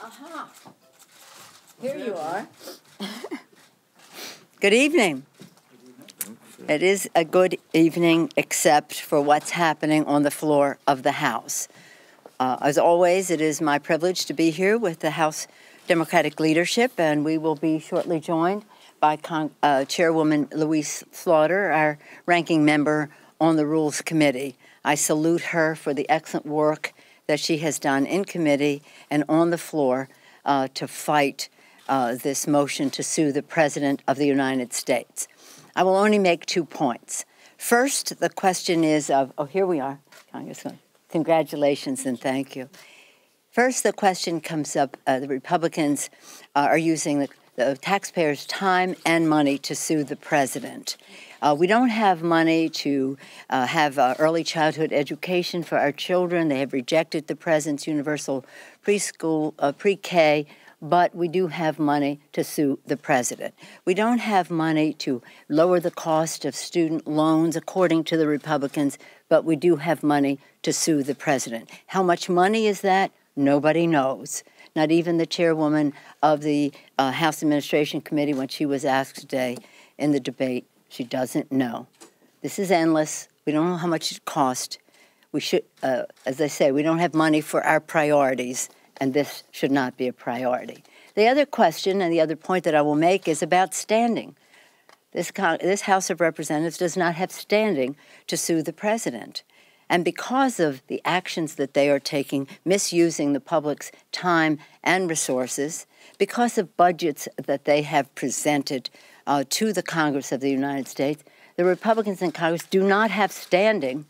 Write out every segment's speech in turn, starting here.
Aha. Here you are. Good evening. It is a good evening, except for what's happening on the floor of the House. As always, it is my privilege to be here with the House Democratic leadership, and we will be shortly joined by Chairwoman Louise Slaughter, our ranking member on the Rules Committee. I salute her for the excellent work that she has done in committee and on the floor to fight this motion to sue the President of the United States. I will only make 2 points. First, the question is of, oh, here we are, Congressman. Congratulations and thank you. First, the question comes up, the Republicans are using the taxpayers' time and money to sue the President. We don't have money to have early childhood education for our children. They have rejected the President's universal preschool, pre-K, but we do have money to sue the President. We don't have money to lower the cost of student loans, according to the Republicans, but we do have money to sue the President. How much money is that? Nobody knows. Not even the chairwoman of the House Administration Committee, when she was asked today in the debate, she doesn't know. This is endless. We don't know how much it cost. We should, as I say, we don't have money for our priorities, and this should not be a priority. The other question and the other point that I will make is about standing. This House of Representatives does not have standing to sue the President. And because of the actions that they are taking, misusing the public's time and resources, because of budgets that they have presented to the Congress of the United States, the Republicans in Congress do not have standing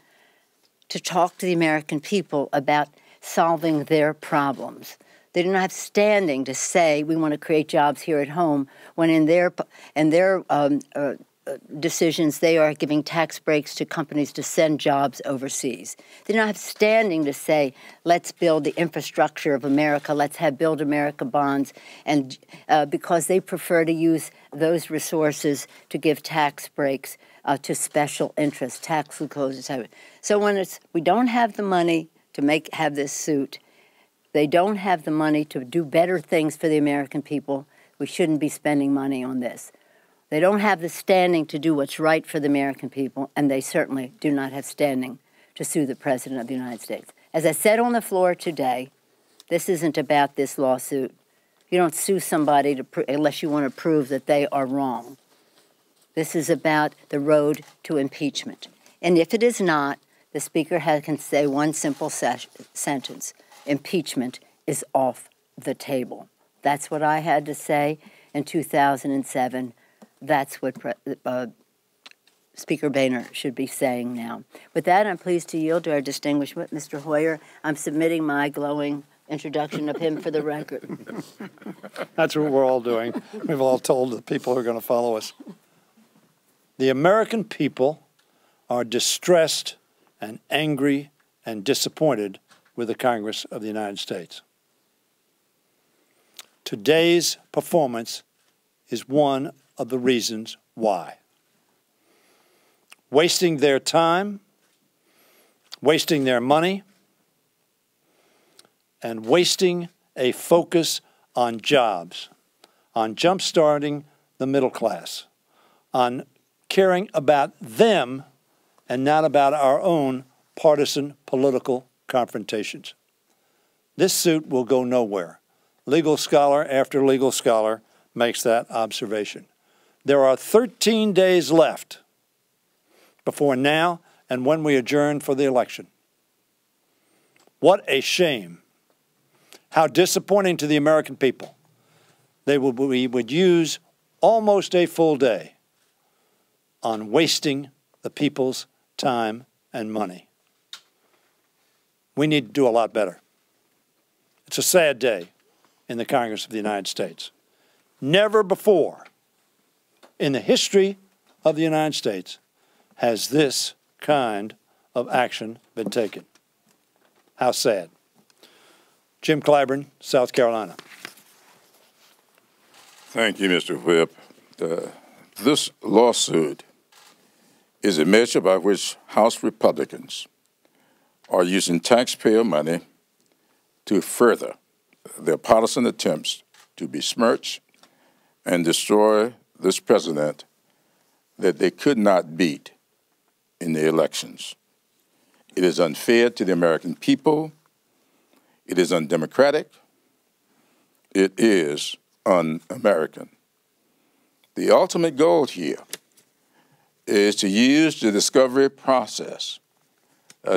to talk to the American people about solving their problems. They do not have standing to say we want to create jobs here at home when in their decisions they are giving tax breaks to companies to send jobs overseas. They don't have standing to say let's build the infrastructure of America, let's have Build America bonds, and because they prefer to use those resources to give tax breaks to special interests, tax foreclosures. So when we don't have the money to have this suit, they don't have the money to do better things for the American people, we shouldn't be spending money on this. They don't have the standing to do what's right for the American people, and they certainly do not have standing to sue the President of the United States. As I said on the floor today, this isn't about this lawsuit. You don't sue somebody unless you want to prove that they are wrong. This is about the road to impeachment. And if it is not, the Speaker can say one simple sentence: impeachment is off the table. That's what I had to say in 2007. That's what Speaker Boehner should be saying now. With that, I'm pleased to yield to our distinguished Mr. Hoyer. I'm submitting my glowing introduction of him for the record. That's what we're all doing. We've all told the people who are going to follow us. The American people are distressed and angry and disappointed with the Congress of the United States. Today's performance is one of the reasons why. Wasting their time, wasting their money, and wasting a focus on jobs, on jump-starting the middle class, on caring about them and not about our own partisan political confrontations. This suit will go nowhere. Legal scholar after legal scholar makes that observation. There are 13 days left before now and when we adjourn for the election. What a shame. How disappointing to the American people. We would use almost a full day on wasting the people's time and money. We need to do a lot better. It's a sad day in the Congress of the United States. Never before in the history of the United States has this kind of action been taken. How sad. Jim Clyburn, South Carolina. Thank you, Mr. Whip. This lawsuit is a measure by which House Republicans are using taxpayer money to further their partisan attempts to besmirch and destroy this president that they could not beat in the elections. It is unfair to the American people. It is undemocratic. It is un-American. The ultimate goal here is to use the discovery process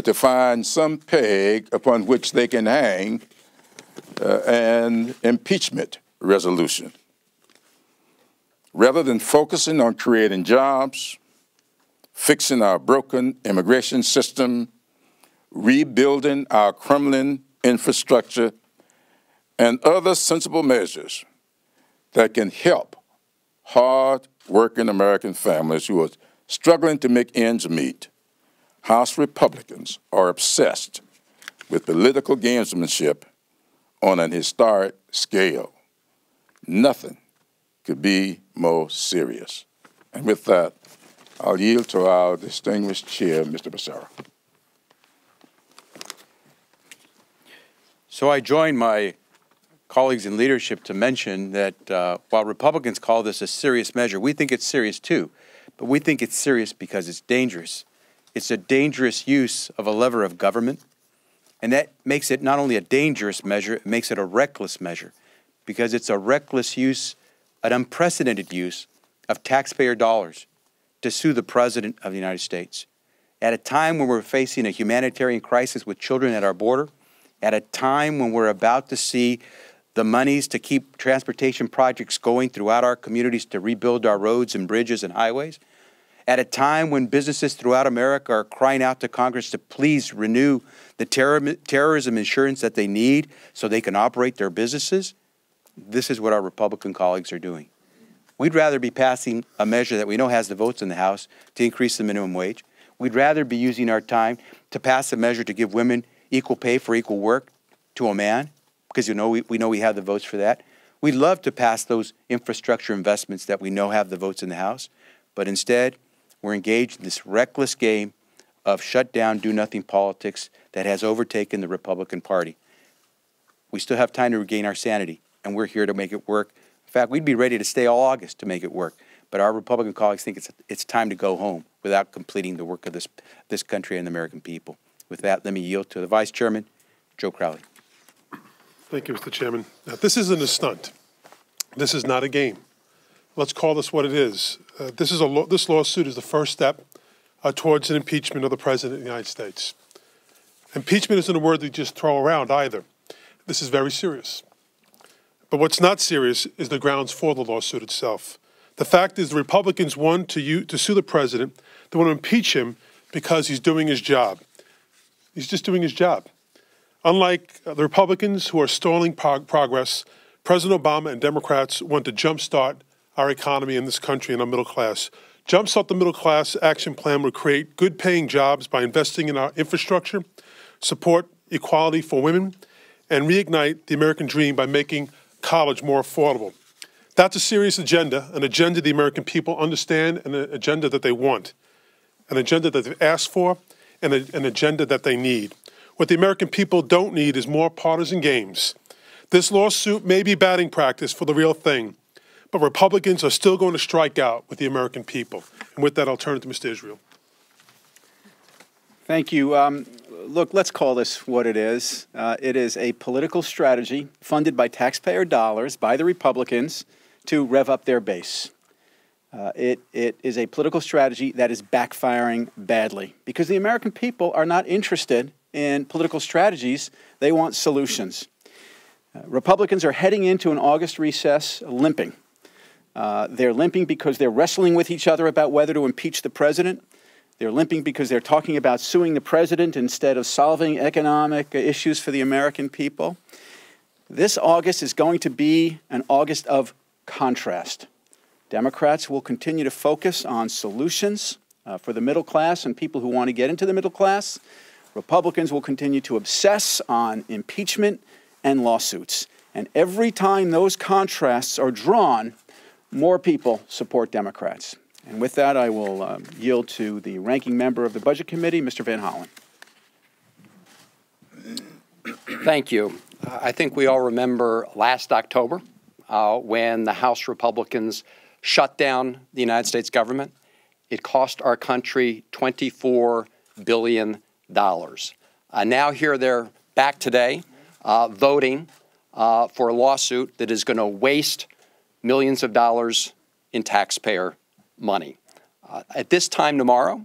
to find some peg upon which they can hang an impeachment resolution. Rather than focusing on creating jobs, fixing our broken immigration system, rebuilding our crumbling infrastructure, and other sensible measures that can help hard-working American families who are struggling to make ends meet, House Republicans are obsessed with political gamesmanship on an historic scale. Nothing could be more serious. And with that, I'll yield to our distinguished chair, Mr. Becerra. So I join my colleagues in leadership to mention that while Republicans call this a serious measure, we think it's serious too. But we think it's serious because it's dangerous. It's a dangerous use of a lever of government. And that makes it not only a dangerous measure, it makes it a reckless measure, because it's a reckless use, an unprecedented use of taxpayer dollars to sue the President of the United States. At a time when we're facing a humanitarian crisis with children at our border, at a time when we're about to see the monies to keep transportation projects going throughout our communities to rebuild our roads and bridges and highways, at a time when businesses throughout America are crying out to Congress to please renew the terrorism insurance that they need so they can operate their businesses, this is what our Republican colleagues are doing. We'd rather be passing a measure that we know has the votes in the House to increase the minimum wage. We'd rather be using our time to pass a measure to give women equal pay for equal work to a man, because we know we have the votes for that. We'd love to pass those infrastructure investments that we know have the votes in the House, but instead we're engaged in this reckless game of shut-down, do-nothing politics that has overtaken the Republican Party. We still have time to regain our sanity, and we're here to make it work. In fact, we'd be ready to stay all August to make it work, but our Republican colleagues think it's time to go home without completing the work of this country and the American people. With that, let me yield to the Vice Chairman, Joe Crowley. Thank you, Mr. Chairman. Now, this isn't a stunt. This is not a game. Let's call this what it is. This lawsuit is the first step towards an impeachment of the President of the United States. Impeachment isn't a word that you just throw around either. This is very serious. But what's not serious is the grounds for the lawsuit itself. The fact is the Republicans want to sue the President. They want to impeach him because he's doing his job. He's just doing his job. Unlike the Republicans who are stalling progress, President Obama and Democrats want to jumpstart our economy in this country and our middle class. Jumpstart the Middle Class Action Plan would create good-paying jobs by investing in our infrastructure, support equality for women, and reignite the American dream by making college more affordable. That's a serious agenda, an agenda the American people understand, and an agenda that they want, an agenda that they've asked for, and an agenda that they need. What the American people don't need is more partisan games. This lawsuit may be batting practice for the real thing, but Republicans are still going to strike out with the American people. And with that, I'll turn it to Mr. Israel. Thank you. Look, let's call this what it is. It is a political strategy funded by taxpayer dollars by the Republicans to rev up their base. It is a political strategy that is backfiring badly because the American people are not interested in political strategies. They want solutions. Republicans are heading into an August recess limping. They're limping because they're wrestling with each other about whether to impeach the president. They're limping because they're talking about suing the president instead of solving economic issues for the American people. This August is going to be an August of contrast. Democrats will continue to focus on solutions for the middle class and people who want to get into the middle class. Republicans will continue to obsess on impeachment and lawsuits. And every time those contrasts are drawn, more people support Democrats. And with that, I will yield to the ranking member of the Budget Committee, Mr. Van Hollen. Thank you. I think we all remember last October when the House Republicans shut down the United States government. It cost our country $24 billion. Now here they're back today voting for a lawsuit that is going to waste millions of dollars in taxpayer money. At this time tomorrow,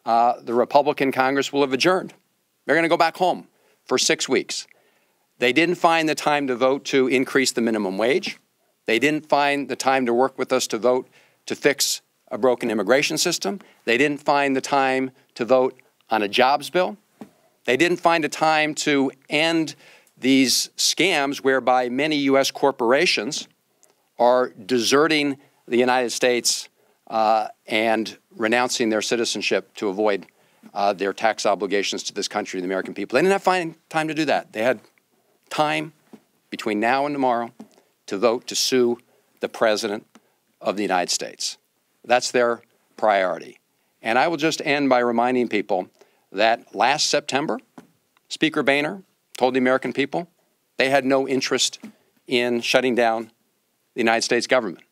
the Republican Congress will have adjourned. They're going to go back home for 6 weeks. They didn't find the time to vote to increase the minimum wage. They didn't find the time to work with us to vote to fix a broken immigration system. They didn't find the time to vote on a jobs bill. They didn't find a time to end these scams whereby many U.S. corporations are deserting the United States and renouncing their citizenship to avoid their tax obligations to this country and the American people. They didn't have time to do that. They had time between now and tomorrow to vote to sue the President of the United States. That's their priority. And I will just end by reminding people that last September, Speaker Boehner told the American people they had no interest in shutting down the United States government.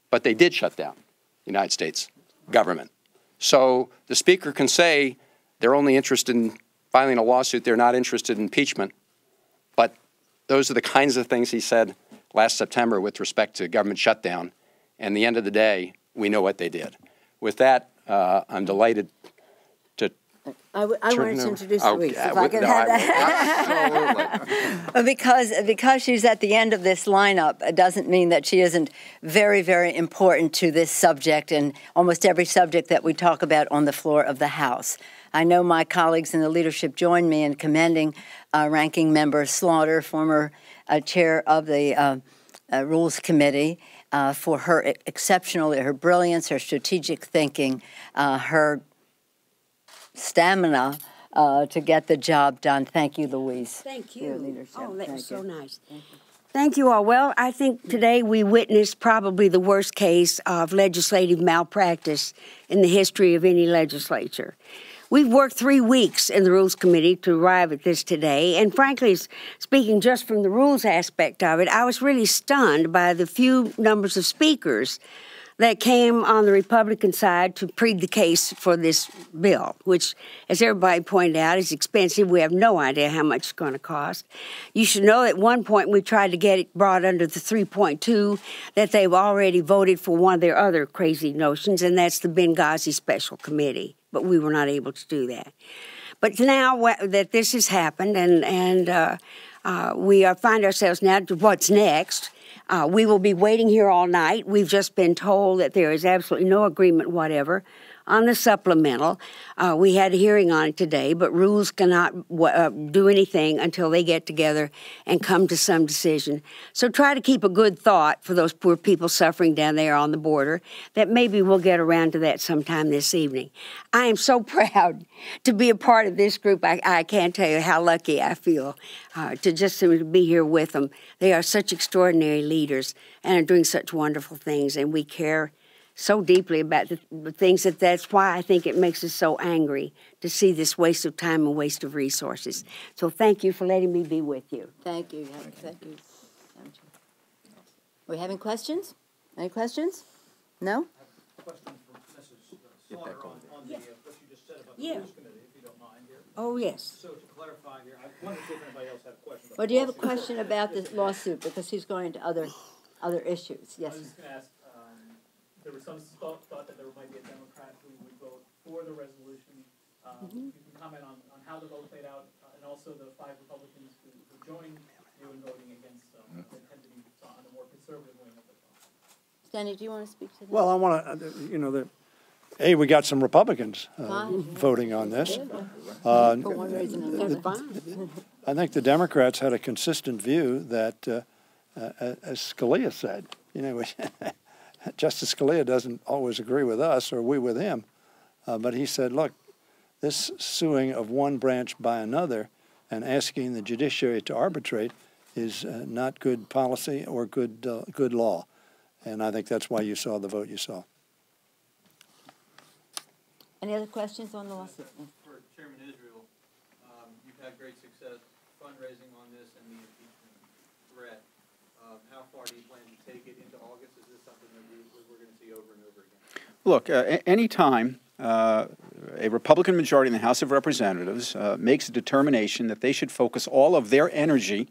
But they did shut down the United States government. So the Speaker can say they're only interested in filing a lawsuit, they're not interested in impeachment. But those are the kinds of things he said last September with respect to government shutdown. And at the end of the day, we know what they did. With that, I'm delighted to I wanted to introduce Louise, if I could no, have that. Absolutely. because she's at the end of this lineup, it doesn't mean that she isn't very, very important to this subject and almost every subject that we talk about on the floor of the House. I know my colleagues in the leadership join me in commending Ranking Member Slaughter, former chair of the Rules Committee, for her her brilliance, her strategic thinking, her stamina to get the job done. Thank you, Louise. Thank for your you. leadership. Oh, that was so you. nice. Thank you all. Well, I think today we witnessed probably the worst case of legislative malpractice in the history of any legislature. We've worked 3 weeks in the Rules Committee to arrive at this today, and frankly, speaking just from the rules aspect of it, I was really stunned by the few numbers of speakers that came on the Republican side to plead the case for this bill, which, as everybody pointed out, is expensive. We have no idea how much it's going to cost. You should know at one point we tried to get it brought under the 3.2, that they've already voted for one of their other crazy notions, and that's the Benghazi Special Committee. But we were not able to do that. But now that this has happened and we find ourselves now to what's next, we will be waiting here all night. We've just been told that there is absolutely no agreement whatever on the supplemental. We had a hearing on it today, but Rules cannot do anything until they get together and come to some decision. So try to keep a good thought for those poor people suffering down there on the border, that maybe we'll get around to that sometime this evening. I am so proud to be a part of this group. I can't tell you how lucky I feel to just to be here with them. They are such extraordinary leaders and are doing such wonderful things, and we care so deeply about the things that's why I think it makes us so angry to see this waste of time and waste of resources. So thank you for letting me be with you. Thank you. Thank you. Are we having questions? Any questions? No? Slaughter on what you just said about the Rules Committee, if you don't mind here. Oh, yes. So to clarify here, I wanted to see if anybody else had a question. Well, do you have a question about this lawsuit? Because he's going to other issues. Yes. I was just going to ask, there was some thought that there might be a Democrat who would vote for the resolution. You can comment on how the vote played out, and also the 5 Republicans who joined you in voting against that tend to be on the more conservative wing of the vote. Stanley, do you want to speak to that? Well, I want to, we got some Republicans voting on this. For one reason or another. I think the Democrats had a consistent view that, as Scalia said, Justice Scalia doesn't always agree with us or we with him, but he said, look, this suing of one branch by another and asking the judiciary to arbitrate is not good policy or good law. And I think that's why you saw the vote you saw. Any other questions on the lawsuit? For Chairman Israel, you've had great success fundraising on this and the impeachment. Look, any time a Republican majority in the House of Representatives makes a determination that they should focus all of their energy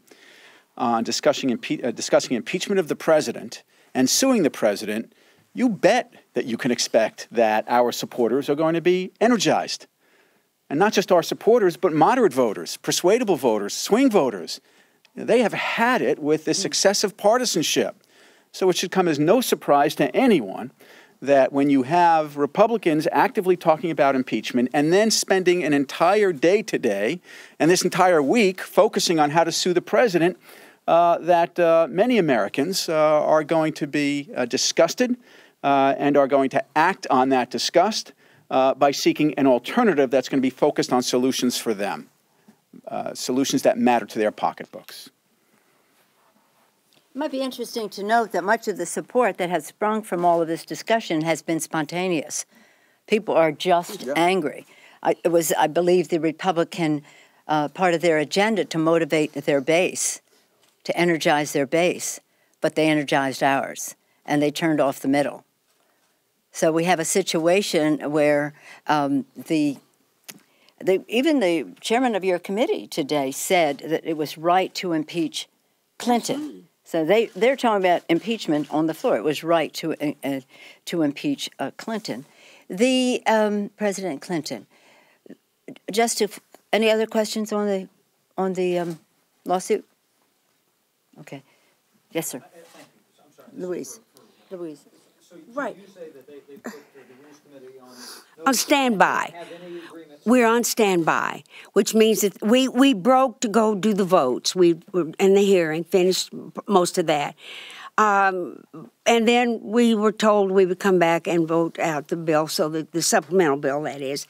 on discussing impeachment of the president and suing the president, you bet that you can expect that our supporters are going to be energized. And not just our supporters, but moderate voters, persuadable voters, swing voters. They have had it with this excessive partisanship. So it should come as no surprise to anyone that when you have Republicans actively talking about impeachment and then spending an entire day today and this entire week focusing on how to sue the president, that many Americans are going to be disgusted and are going to act on that disgust by seeking an alternative that's going to be focused on solutions for them, solutions that matter to their pocketbooks. It might be interesting to note that much of the support that has sprung from all of this discussion has been spontaneous. People are just angry. It was, I believe, the Republican part of their agenda to motivate their base, to energize their base, but they energized ours, and they turned off the middle. So we have a situation where even the chairman of your committee today said that it was right to impeach Clinton. So they're talking about impeachment on the floor. It was right to impeach Clinton. President Clinton. Any other questions on the lawsuit? Okay. Yes, sir. Thank you. I'm sorry. Louise. So right. You say that they put the Rules Committee on standby. We're on standby, which means that we broke to go do the votes. We were in the hearing, finished most of that. And then we were told we would come back and vote out the bill, so the supplemental bill, that is.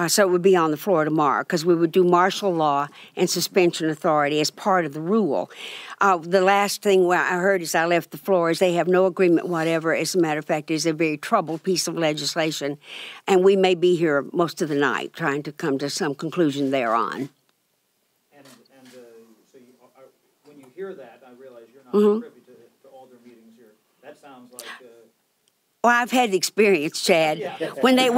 So it would be on the floor tomorrow, because we would do martial law and suspension authority as part of the rule. The last thing I heard as I left the floor is they have no agreement whatever. As a matter of fact, it is a very troubled piece of legislation, and we may be here most of the night trying to come to some conclusion thereon. And so when you hear that, I realize you're not privy to all their meetings here. That sounds like... Well, I've had the experience, Chad. Yeah. When they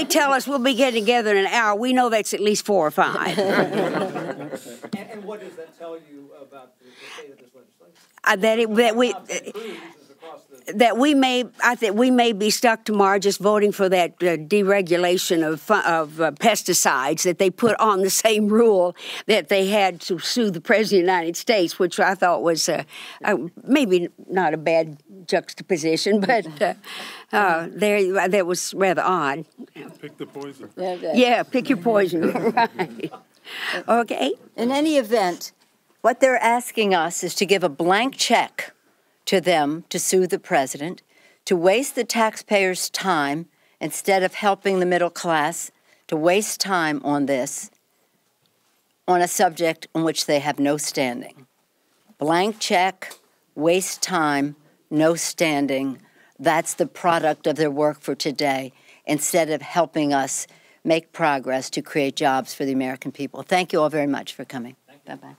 tell us we'll be getting together in an hour, we know that's at least 4 or 5. And what does that tell you about the state of this legislation? I think we may be stuck tomorrow just voting for that deregulation of pesticides that they put on the same rule that they had to sue the President of the United States, which I thought was maybe not a bad juxtaposition, but that was rather odd. Pick the poison. Yeah, pick your poison. Right. Okay. In any event, what they're asking us is to give a blank check to them to sue the president, to waste the taxpayers' time instead of helping the middle class, to waste time on this, on a subject on which they have no standing. Blank check, waste time, no standing. That's the product of their work for today, instead of helping us make progress to create jobs for the American people. Thank you all very much for coming. Bye-bye.